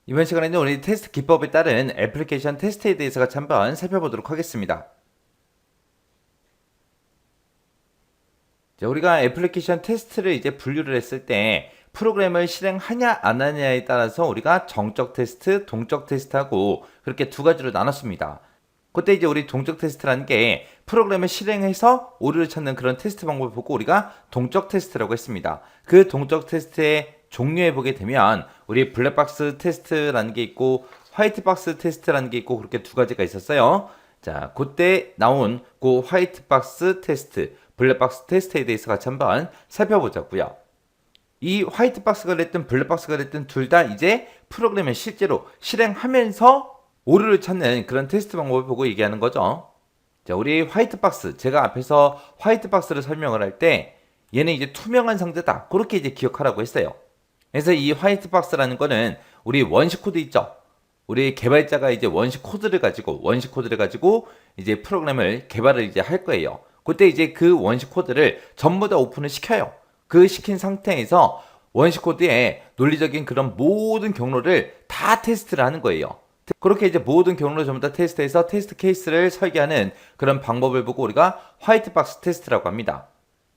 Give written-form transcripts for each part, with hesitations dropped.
이번 시간에는 우리 테스트 기법에 따른 애플리케이션 테스트에 대해서 같이 한번 살펴보도록 하겠습니다. 자, 우리가 애플리케이션 테스트를 이제 분류를 했을 때 프로그램을 실행하냐 안 하냐에 따라서 우리가 정적 테스트, 동적 테스트하고 그렇게 두 가지로 나눴습니다. 그때 이제 우리 동적 테스트라는 게 프로그램을 실행해서 오류를 찾는 그런 테스트 방법을 보고 우리가 동적 테스트라고 했습니다. 그 동적 테스트의 종류에 보게 되면 우리 블랙박스 테스트라는 게 있고 화이트박스 테스트라는 게 있고 그렇게 두 가지가 있었어요. 자, 그때 나온 그 화이트박스 테스트, 블랙박스 테스트에 대해서 같이 한번 살펴보자고요. 이 화이트박스가 됐든 블랙박스가 됐든 둘 다 이제 프로그램을 실제로 실행하면서 오류를 찾는 그런 테스트 방법을 보고 얘기하는 거죠. 자, 우리 화이트박스, 제가 앞에서 화이트박스를 설명을 할 때 얘는 이제 투명한 상자다. 그렇게 이제 기억하라고 했어요. 그래서 이 화이트박스라는 거는 우리 원시 코드 있죠. 우리 개발자가 이제 원시 코드를 가지고 이제 프로그램을 개발을 이제 할 거예요. 그때 이제 그 원시 코드를 전부 다 오픈을 시켜요. 그 시킨 상태에서 원시 코드의 논리적인 그런 모든 경로를 다 테스트를 하는 거예요. 그렇게 이제 모든 경로를 전부 다 테스트해서 테스트 케이스를 설계하는 그런 방법을 보고 우리가 화이트박스 테스트라고 합니다.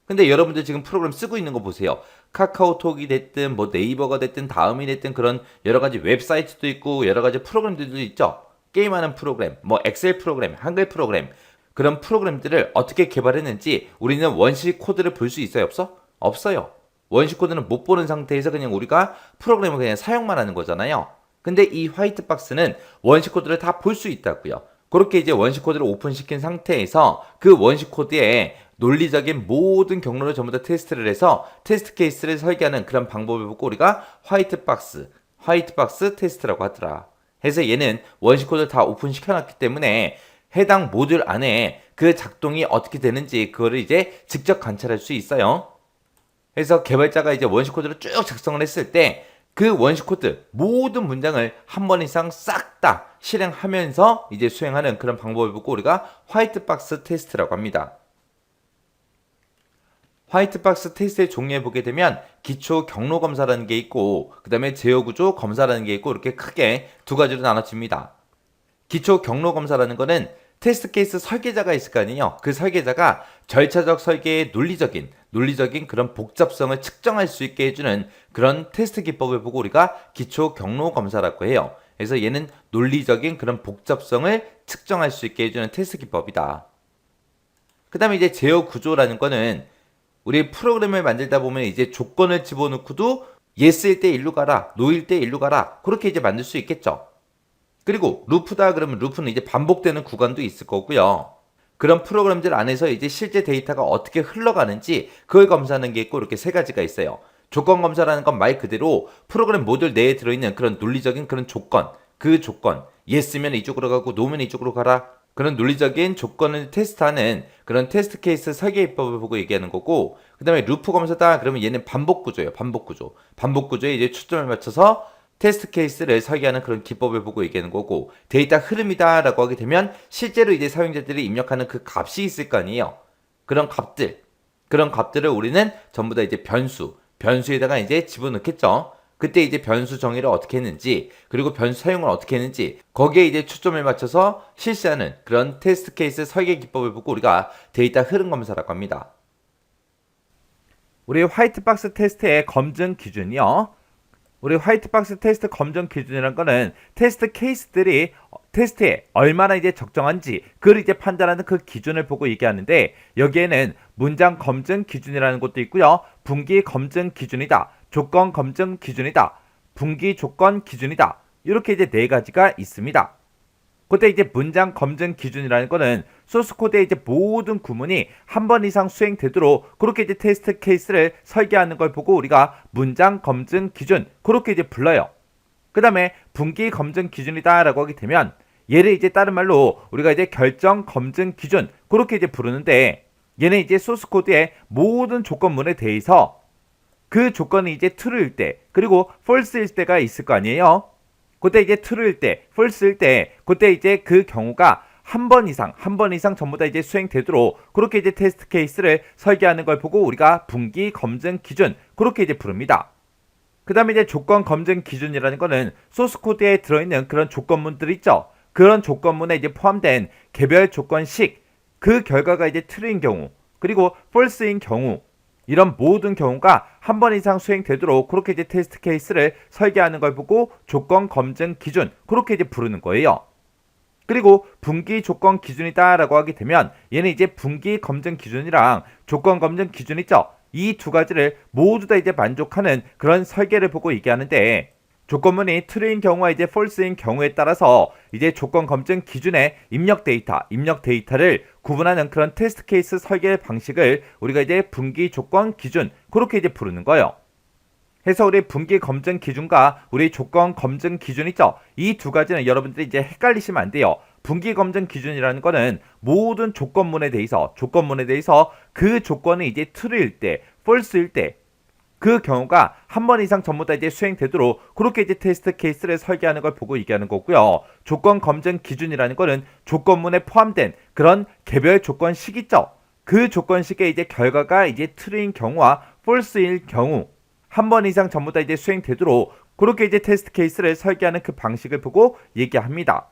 근데 여러분들 지금 프로그램 쓰고 있는 거 보세요. 카카오톡이 됐든 뭐 네이버가 됐든 다음이 됐든 그런 여러 가지 웹사이트도 있고 여러 가지 프로그램들도 있죠. 게임하는 프로그램, 뭐 엑셀 프로그램, 한글 프로그램 그런 프로그램들을 어떻게 개발했는지 우리는 원시 코드를 볼 수 있어요? 없어? 없어요. 원시 코드는 못 보는 상태에서 그냥 우리가 프로그램을 그냥 사용만 하는 거잖아요. 근데 이 화이트박스는 원시 코드를 다 볼 수 있다고요. 그렇게 이제 원시 코드를 오픈시킨 상태에서 그 원시 코드에 논리적인 모든 경로를 전부 다 테스트를 해서 테스트 케이스를 설계하는 그런 방법을 보고 우리가 화이트박스 테스트라고 하더라. 그래서 얘는 원시 코드를 다 오픈시켜놨기 때문에 해당 모듈 안에 그 작동이 어떻게 되는지 그거를 이제 직접 관찰할 수 있어요. 그래서 개발자가 이제 원시 코드를 쭉 작성을 했을 때 그 원시 코드 모든 문장을 한 번 이상 싹 다 실행하면서 이제 수행하는 그런 방법을 보고 우리가 화이트박스 테스트라고 합니다. 화이트박스 테스트의 종류에 보게 되면 기초 경로 검사라는 게 있고 그 다음에 제어 구조 검사라는 게 있고 이렇게 크게 두 가지로 나눠집니다. 기초 경로 검사라는 거는 테스트 케이스 설계자가 있을 거 아니에요. 그 설계자가 절차적 설계의 논리적인 그런 복잡성을 측정할 수 있게 해주는 그런 테스트 기법을 보고 우리가 기초 경로 검사라고 해요. 그래서 얘는 논리적인 그런 복잡성을 측정할 수 있게 해주는 테스트 기법이다. 그 다음에 이제 제어 구조라는 거는 우리 프로그램을 만들다 보면 이제 조건을 집어넣고도 yes일 때 일로 가라, no일 때 일로 가라 그렇게 이제 만들 수 있겠죠. 그리고 루프다 그러면 루프는 이제 반복되는 구간도 있을 거고요. 그런 프로그램들 안에서 이제 실제 데이터가 어떻게 흘러가는지 그걸 검사하는 게 있고 이렇게 세 가지가 있어요. 조건 검사라는 건 말 그대로 프로그램 모듈 내에 들어있는 그런 논리적인 그런 조건, 그 조건, yes면 이쪽으로 가고 no면 이쪽으로 가라. 그런 논리적인 조건을 테스트하는 그런 테스트 케이스 설계법을 보고 얘기하는 거고, 그 다음에 루프 검사다 그러면 얘는 반복 구조예요. 반복 구조. 반복 구조에 이제 초점을 맞춰서 테스트 케이스를 설계하는 그런 기법을 보고 얘기하는 거고, 데이터 흐름이다 라고 하게 되면 실제로 이제 사용자들이 입력하는 그 값이 있을 거 아니에요. 그런 값들을 우리는 전부 다 이제 변수에다가 이제 집어넣겠죠. 그때 이제 변수 정의를 어떻게 했는지, 그리고 변수 사용을 어떻게 했는지, 거기에 이제 초점을 맞춰서 실시하는 그런 테스트 케이스 설계 기법을 보고 우리가 데이터 흐름 검사라고 합니다. 우리 화이트박스 테스트의 검증 기준이요. 우리 화이트박스 테스트 검증 기준이라는 거는 테스트 케이스들이 테스트에 얼마나 이제 적정한지 그걸 이제 판단하는 그 기준을 보고 얘기하는데, 여기에는 문장 검증 기준이라는 것도 있고요. 분기 검증 기준이다. 조건 검증 기준이다. 분기 조건 기준이다. 이렇게 이제 네 가지가 있습니다. 그때 이제 문장 검증 기준이라는 거는 소스 코드의 이제 모든 구문이 한 번 이상 수행되도록 그렇게 이제 테스트 케이스를 설계하는 걸 보고 우리가 문장 검증 기준 그렇게 이제 불러요. 그 다음에 분기 검증 기준이다라고 하게 되면 얘를 이제 다른 말로 우리가 이제 결정 검증 기준 그렇게 이제 부르는데, 얘는 이제 소스 코드의 모든 조건문에 대해서 그 조건이 이제 true일 때 그리고 false일 때가 있을 거 아니에요. 그때 이제 true일 때, false일 때, 그때 이제 그 경우가 한 번 이상 전부 다 이제 수행되도록 그렇게 이제 테스트 케이스를 설계하는 걸 보고 우리가 분기 검증 기준 그렇게 이제 부릅니다. 그 다음에 이제 조건 검증 기준이라는 거는 소스 코드에 들어있는 그런 조건문들 있죠. 그런 조건문에 이제 포함된 개별 조건식, 그 결과가 이제 true인 경우, 그리고 false인 경우, 이런 모든 경우가 한 번 이상 수행되도록 그렇게 이제 테스트 케이스를 설계하는 걸 보고 조건 검증 기준, 그렇게 이제 부르는 거예요. 그리고 분기 조건 기준이다라고 하게 되면 얘는 이제 분기 검증 기준이랑 조건 검증 기준 있죠. 이 두 가지를 모두 다 이제 만족하는 그런 설계를 보고 얘기하는데, 조건문이 true인 경우와 이제 false인 경우에 따라서 이제 조건 검증 기준의 입력 데이터를 구분하는 그런 테스트 케이스 설계 방식을 우리가 이제 분기 조건 기준, 그렇게 이제 부르는 거예요. 해서 우리 분기 검증 기준과 우리 조건 검증 기준 있죠? 이 두 가지는 여러분들이 이제 헷갈리시면 안 돼요. 분기 검증 기준이라는 거는 모든 조건문에 대해서 그 조건이 이제 true일 때, false일 때, 그 경우가 한 번 이상 전부 다 이제 수행되도록 그렇게 이제 테스트 케이스를 설계하는 걸 보고 얘기하는 거고요. 조건 검증 기준이라는 거는 조건문에 포함된 그런 개별 조건식 있죠? 그 조건식의 이제 결과가 이제 true인 경우와 false일 경우, 한 번 이상 전부 다 이제 수행되도록 그렇게 이제 테스트 케이스를 설계하는 그 방식을 보고 얘기합니다.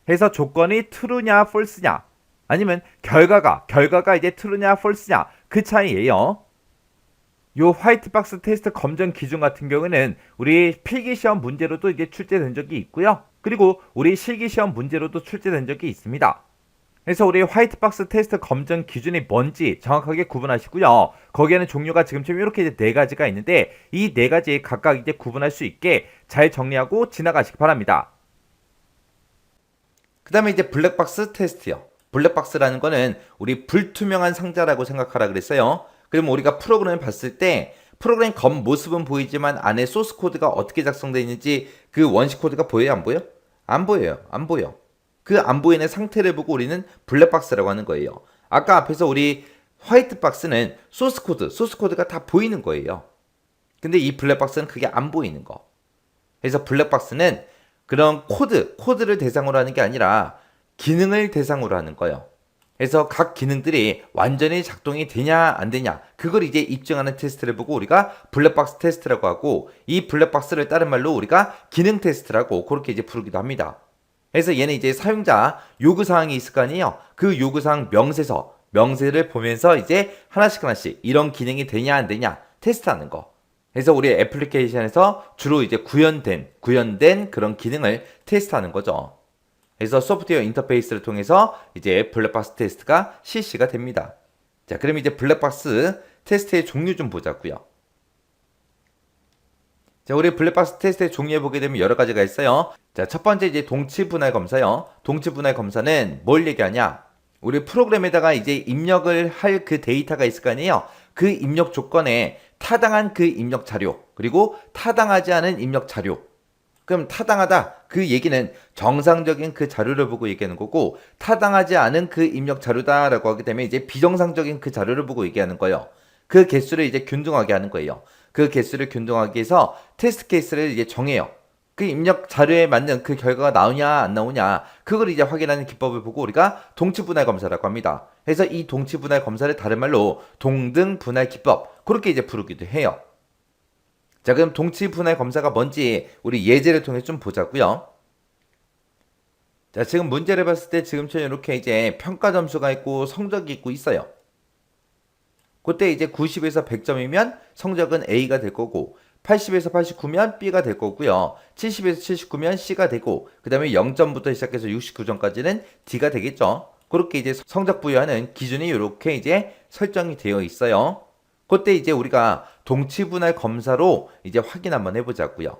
해서 조건이 true냐 false냐, 아니면 결과가 이제 true냐 false냐, 그 차이예요. 요 화이트박스 테스트 검증 기준 같은 경우에는 우리 필기시험 문제로도 이제 출제된 적이 있고요. 그리고 우리 실기시험 문제로도 출제된 적이 있습니다. 그래서 우리 화이트박스 테스트 검증 기준이 뭔지 정확하게 구분하시고요. 거기에는 종류가 지금처럼 이렇게 이제 네 가지가 있는데, 이 네 가지 각각 이제 구분할 수 있게 잘 정리하고 지나가시기 바랍니다. 그 다음에 이제 블랙박스 테스트요. 블랙박스라는 거는 우리 불투명한 상자라고 생각하라 그랬어요. 그러면 우리가 프로그램을 봤을 때 프로그램 겉모습은 보이지만 안에 소스 코드가 어떻게 작성되어 있는지 그 원시 코드가 보여요, 안 보여? 안 보여요. 안 보여. 그 안 보이는 상태를 보고 우리는 블랙박스라고 하는 거예요. 아까 앞에서 우리 화이트박스는 소스 코드가 다 보이는 거예요. 근데 이 블랙박스는 그게 안 보이는 거. 그래서 블랙박스는 그런 코드를 대상으로 하는 게 아니라 기능을 대상으로 하는 거예요. 그래서 각 기능들이 완전히 작동이 되냐 안 되냐, 그걸 이제 입증하는 테스트를 보고 우리가 블랙박스 테스트라고 하고, 이 블랙박스를 다른 말로 우리가 기능 테스트라고 그렇게 이제 부르기도 합니다. 그래서 얘는 이제 사용자 요구사항이 있을 거 아니에요. 그 요구사항 명세를 보면서 이제 하나씩 이런 기능이 되냐 안 되냐 테스트하는 거. 그래서 우리 애플리케이션에서 주로 이제 구현된 그런 기능을 테스트하는 거죠. 그래서 소프트웨어 인터페이스를 통해서 이제 블랙박스 테스트가 실시가 됩니다. 자, 그럼 이제 블랙박스 테스트의 종류 좀 보자고요. 자, 우리 블랙박스 테스트의 종류에 보게 되면 여러 가지가 있어요. 자, 첫 번째 이제 동치 분할 검사요. 동치 분할 검사는 뭘 얘기하냐? 우리 프로그램에다가 이제 입력을 할 그 데이터가 있을 거 아니에요. 그 입력 조건에 타당한 그 입력 자료, 그리고 타당하지 않은 입력 자료. 그럼 타당하다, 그 얘기는 정상적인 그 자료를 보고 얘기하는 거고, 타당하지 않은 그 입력 자료다라고 하게 되면 이제 비정상적인 그 자료를 보고 얘기하는 거예요. 그 개수를 이제 균등하게 하는 거예요. 그 개수를 균등하게 해서 테스트 케이스를 이제 정해요. 그 입력 자료에 맞는 그 결과가 나오냐 안 나오냐, 그걸 이제 확인하는 기법을 보고 우리가 동치 분할 검사라고 합니다. 그래서 이 동치 분할 검사를 다른 말로 동등 분할 기법, 그렇게 이제 부르기도 해요. 자, 그럼 동치 분할 검사가 뭔지 우리 예제를 통해 좀 보자고요. 자, 지금 문제를 봤을 때 지금처럼 이렇게 이제 평가 점수가 있고 성적이 있고 있어요. 그때 이제 90에서 100점이면 성적은 A가 될 거고, 80에서 89면 B가 될 거고요. 70에서 79면 C가 되고, 그 다음에 0점부터 시작해서 69점까지는 D가 되겠죠. 그렇게 이제 성적 부여하는 기준이 이렇게 이제 설정이 되어 있어요. 그때 이제 우리가 동치분할 검사로 이제 확인 한번 해보자고요.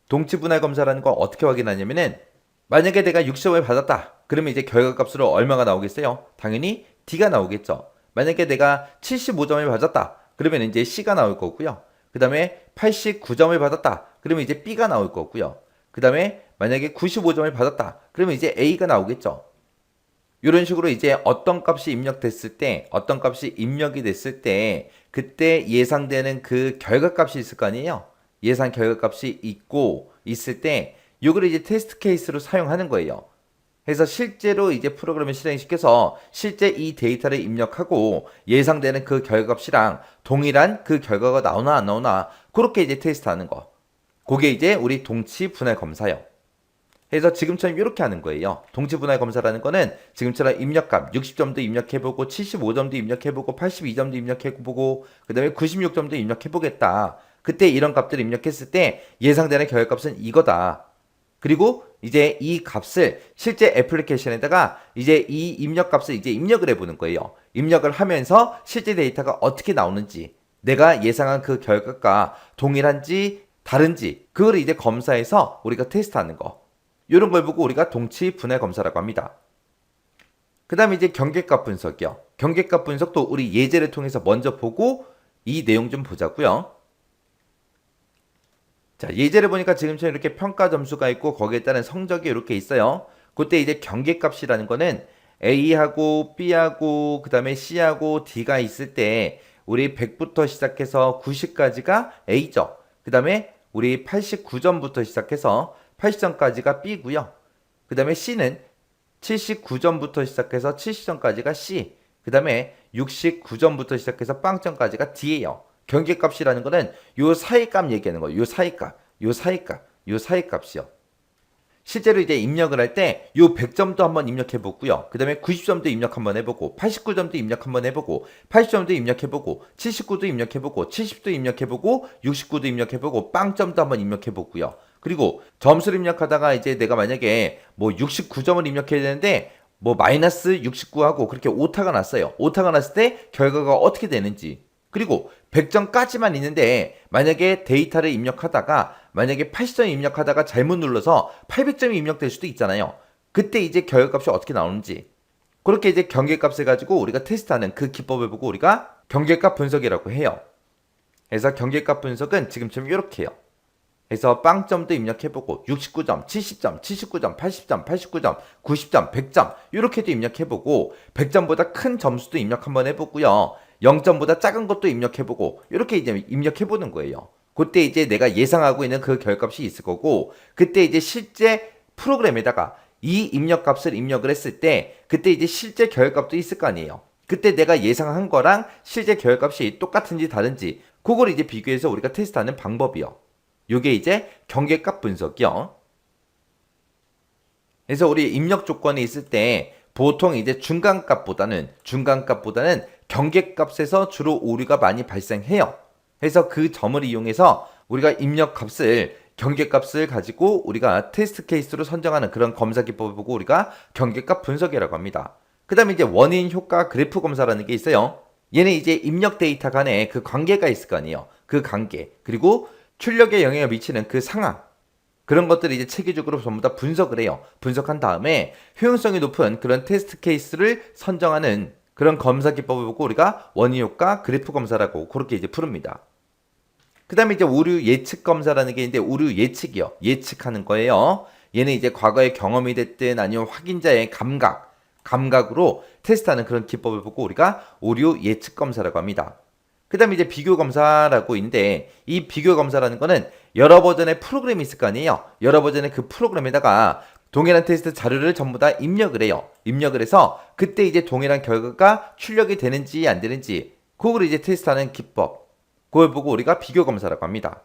동치분할 검사라는 거 어떻게 확인하냐면은, 만약에 내가 60점을 받았다, 그러면 이제 결과값으로 얼마가 나오겠어요? 당연히 D가 나오겠죠. 만약에 내가 75점을 받았다, 그러면 이제 C가 나올 거고요. 그 다음에 89점을 받았다, 그러면 이제 B가 나올 거고요. 그 다음에 만약에 95점을 받았다, 그러면 이제 A가 나오겠죠. 이런 식으로 이제 어떤 값이 입력됐을 때, 어떤 값이 입력이 됐을 때 그때 예상되는 그 결과값이 있을 거 아니에요. 예상 결과값이 있을 때 이걸 이제 테스트 케이스로 사용하는 거예요. 그래서 실제로 이제 프로그램을 실행시켜서 실제 이 데이터를 입력하고 예상되는 그 결과값이랑 동일한 그 결과가 나오나 안 나오나, 그렇게 이제 테스트하는 거. 그게 이제 우리 동치 분할 검사요. 그래서 지금처럼 이렇게 하는 거예요. 동치 분할 검사라는 거는 지금처럼 입력값 60점도 입력해보고 75점도 입력해보고 82점도 입력해보고 그 다음에 96점도 입력해보겠다. 그때 이런 값들을 입력했을 때 예상되는 결과값은 이거다. 그리고 이제 이 값을 실제 애플리케이션에다가 이제 이 입력값을 이제 입력을 해보는 거예요. 입력을 하면서 실제 데이터가 어떻게 나오는지, 내가 예상한 그 결과가 동일한지 다른지, 그걸 이제 검사해서 우리가 테스트하는 거. 이런 걸 보고 우리가 동치 분할 검사라고 합니다. 그 다음에 이제 경계값 분석이요. 경계값 분석도 우리 예제를 통해서 먼저 보고 이 내용 좀 보자고요. 자, 예제를 보니까 지금처럼 이렇게 평가 점수가 있고 거기에 따른 성적이 이렇게 있어요. 그때 이제 경계값이라는 거는 A하고 B하고 그 다음에 C하고 D가 있을 때 우리 100부터 시작해서 90까지가 A죠. 그 다음에 우리 89점부터 시작해서 80점까지가 B고요. 그 다음에 C는 79점부터 시작해서 70점까지가 C. 그 다음에 69점부터 시작해서 빵점까지가 D예요. 경계값이라는 거는 요 사이값 얘기하는 거예요. 요 사이값, 요 사이값, 요 사이값이요. 실제로 이제 입력을 할 때 요 100점도 한번 입력해 보고요. 그 다음에 90점도 입력 한번 해보고 89점도 입력 한번 해보고 80점도 입력해보고 79도 입력해보고 70도 입력해보고 69도 입력해보고 빵점도 한번 입력해보고요. 그리고 점수를 입력하다가 이제 내가 만약에 뭐 69점을 입력해야 되는데 뭐 마이너스 69하고 그렇게 오타가 났어요. 오타가 났을 때 결과가 어떻게 되는지. 그리고 100점까지만 있는데 만약에 데이터를 입력하다가 만약에 80점 입력하다가 잘못 눌러서 800점이 입력될 수도 있잖아요. 그때 이제 결과값이 어떻게 나오는지. 그렇게 이제 경계값을 가지고 우리가 테스트하는 그 기법을 보고 우리가 경계값 분석이라고 해요. 그래서 경계값 분석은 지금처럼 이렇게 해요. 그래서 빵점도 입력해보고 69점, 70점, 79점, 80점, 89점, 90점, 100점 이렇게도 입력해보고 100점보다 큰 점수도 입력 한번 해보고요. 0점보다 작은 것도 입력해보고 이렇게 이제 입력해보는 거예요. 그때 이제 내가 예상하고 있는 그 결값이 있을 거고 그때 이제 실제 프로그램에다가 이 입력값을 입력을 했을 때 그때 이제 실제 결값도 있을 거 아니에요. 그때 내가 예상한 거랑 실제 결값이 똑같은지 다른지 그걸 이제 비교해서 우리가 테스트하는 방법이요. 요게 이제 경계값 분석이요. 그래서 우리 입력 조건이 있을 때 보통 이제 중간값보다는 경계값에서 주로 오류가 많이 발생해요. 그래서 그 점을 이용해서 우리가 입력값을 경계값을 가지고 우리가 테스트 케이스로 선정하는 그런 검사 기법을 보고 우리가 경계값 분석이라고 합니다. 그 다음에 이제 원인 효과 그래프 검사라는 게 있어요. 얘는 이제 입력 데이터 간에 그 관계가 있을 거 아니에요. 그 관계 그리고 출력에 영향을 미치는 그 상황 그런 것들을 이제 체계적으로 전부 다 분석을 해요. 분석한 다음에 효용성이 높은 그런 테스트 케이스를 선정하는 그런 검사 기법을 보고 우리가 원인 효과 그래프 검사라고 그렇게 이제 부릅니다. 그 다음에 이제 오류 예측 검사라는 게 있는데 오류 예측이요. 예측하는 거예요. 얘는 이제 과거의 경험이 됐든 아니면 확인자의 감각으로 테스트하는 그런 기법을 보고 우리가 오류 예측 검사라고 합니다. 그 다음에 이제 비교 검사라고 있는데 이 비교 검사라는 거는 여러 버전의 프로그램이 있을 거 아니에요. 여러 버전의 그 프로그램에다가 동일한 테스트 자료를 전부 다 입력을 해요. 입력을 해서 그때 이제 동일한 결과가 출력이 되는지 안 되는지 그걸 이제 테스트하는 기법 그걸 보고 우리가 비교 검사라고 합니다.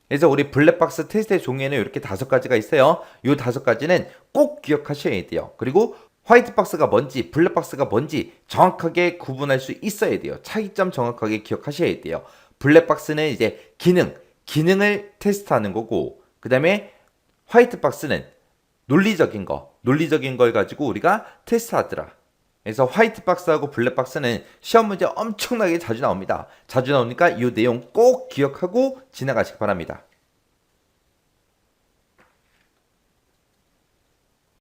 그래서 우리 블랙박스 테스트의 종류에는 이렇게 5가지가 있어요. 이 5가지는 꼭 기억하셔야 돼요. 그리고 화이트박스가 뭔지 블랙박스가 뭔지 정확하게 구분할 수 있어야 돼요. 차이점 정확하게 기억하셔야 돼요. 블랙박스는 이제 기능을 테스트하는 거고 그 다음에 화이트박스는 논리적인 걸 가지고 우리가 테스트하더라. 그래서 화이트박스하고 블랙박스는 시험 문제 엄청나게 자주 나옵니다. 자주 나오니까 이 내용 꼭 기억하고 지나가시기 바랍니다.